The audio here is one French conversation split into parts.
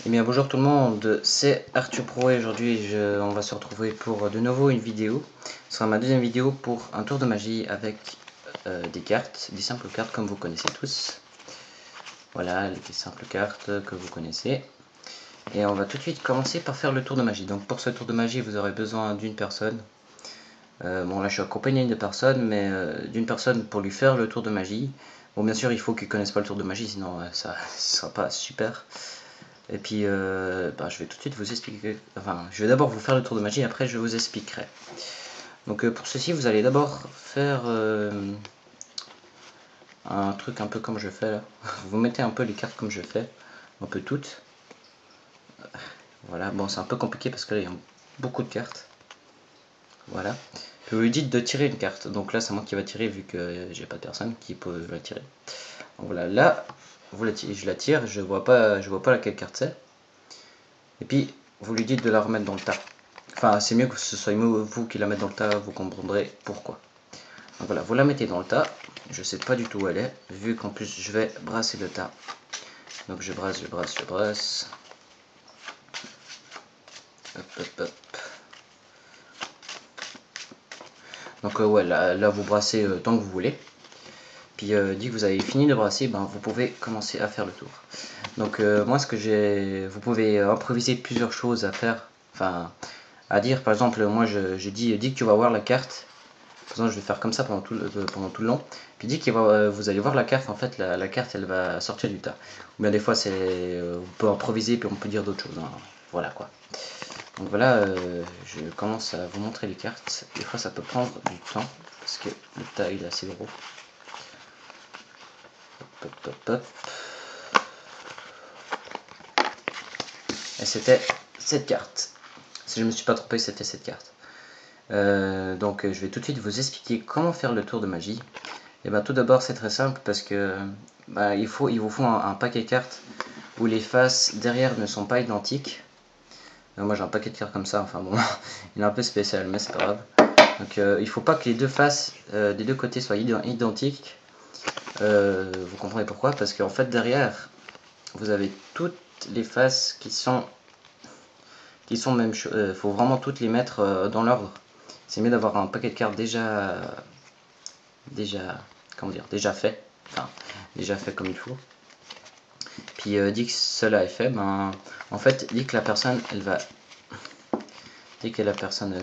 Eh bien bonjour tout le monde, c'est Arthur Pro et aujourd'hui on va se retrouver pour de nouveau une vidéo. Ce sera ma deuxième vidéo pour un tour de magie avec des cartes, des simples cartes comme vous connaissez tous. Voilà, des simples cartes que vous connaissez. Et on va tout de suite commencer par faire le tour de magie. Donc pour ce tour de magie vous aurez besoin d'une personne. Bon là je suis accompagné de personne, mais d'une personne pour lui faire le tour de magie. Bon bien sûr il faut qu'il connaisse pas le tour de magie, sinon ça ne sera pas super. Et puis je vais tout de suite vous expliquer, enfin je vais d'abord vous faire le tour de magie et après je vous expliquerai. Donc pour ceci vous allez d'abord faire un truc un peu comme je fais là. Vous mettez un peu les cartes comme je fais, un peu toutes. Voilà, bon c'est un peu compliqué parce que là il y a beaucoup de cartes. Voilà. Puis vous lui dites de tirer une carte, donc là c'est moi qui va tirer vu que j'ai pas de personne qui peut la tirer. Donc voilà, là je la tire, je vois pas laquelle carte c'est. Et puis, vous lui dites de la remettre dans le tas. Enfin, c'est mieux que ce soit vous qui la mettez dans le tas, vous comprendrez pourquoi. Donc voilà, vous la mettez dans le tas. Je sais pas du tout où elle est, vu qu'en plus je vais brasser le tas. Donc je brasse, je brasse, je brasse. Hop, hop, hop. Donc ouais, là vous brassez tant que vous voulez. Puis dès que vous avez fini de brasser, ben, vous pouvez commencer à faire le tour. Donc moi ce que j'ai, vous pouvez improviser plusieurs choses à faire, enfin à dire. Par exemple moi je dis, dès que tu vas voir la carte, par exemple je vais faire comme ça pendant tout le long, puis dès que vous allez voir la carte, en fait la carte elle va sortir du tas. Ou bien des fois c'est, on peut improviser puis on peut dire d'autres choses, hein. Voilà quoi. Donc voilà, je commence à vous montrer les cartes. Des fois ça peut prendre du temps parce que le tas il est assez gros. Hop, hop, hop, hop. Et c'était cette carte. Si je ne me suis pas trompé, c'était cette carte. Donc je vais tout de suite vous expliquer comment faire le tour de magie. Et bien tout d'abord c'est très simple parce que il vous faut un paquet de cartes où les faces derrière ne sont pas identiques. Moi j'ai un paquet de cartes comme ça, enfin bon, il est un peu spécial mais c'est pas grave. Donc il faut pas que les deux faces des deux côtés soient identiques. Vous comprenez pourquoi? Parce qu'en fait derrière vous avez toutes les faces qui sont même chose. Faut vraiment toutes les mettre dans l'ordre. C'est mieux d'avoir un paquet de cartes comment dire, déjà fait, enfin déjà fait comme il faut. Puis dès que cela est fait, ben en fait dès que la personne elle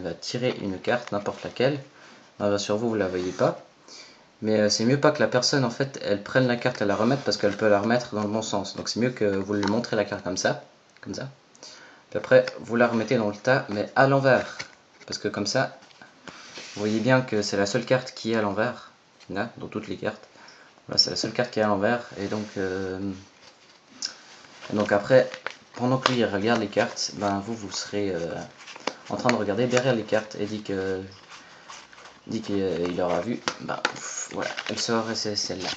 va tirer une carte, n'importe laquelle, ben, sur vous la voyez pas, mais c'est mieux pas que la personne en fait elle prenne la carte et la remette parce qu'elle peut la remettre dans le bon sens. Donc c'est mieux que vous lui montrez la carte comme ça. Puis après vous la remettez dans le tas mais à l'envers, parce que comme ça vous voyez bien que c'est la seule carte qui est à l'envers, là, dans toutes les cartes. Voilà, c'est la seule carte qui est à l'envers, et donc après, pendant que lui il regarde les cartes, ben vous serez en train de regarder derrière les cartes, et dès qu'il aura vu, ben voilà, elle sort et c'est celle-là.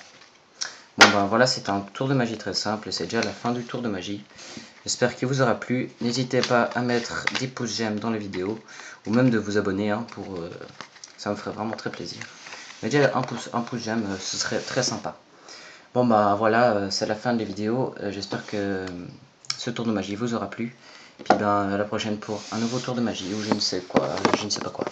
Bon ben voilà, c'est un tour de magie très simple, et c'est déjà la fin du tour de magie. J'espère qu'il vous aura plu. N'hésitez pas à mettre des pouces j'aime dans la vidéo, ou même de vous abonner, hein, ça me ferait vraiment très plaisir. Mais déjà un pouce j'aime, ce serait très sympa. Bon bah voilà, c'est la fin de la vidéo. J'espère que ce tour de magie vous aura plu. Et puis ben à la prochaine pour un nouveau tour de magie ou je ne sais quoi, je ne sais pas quoi.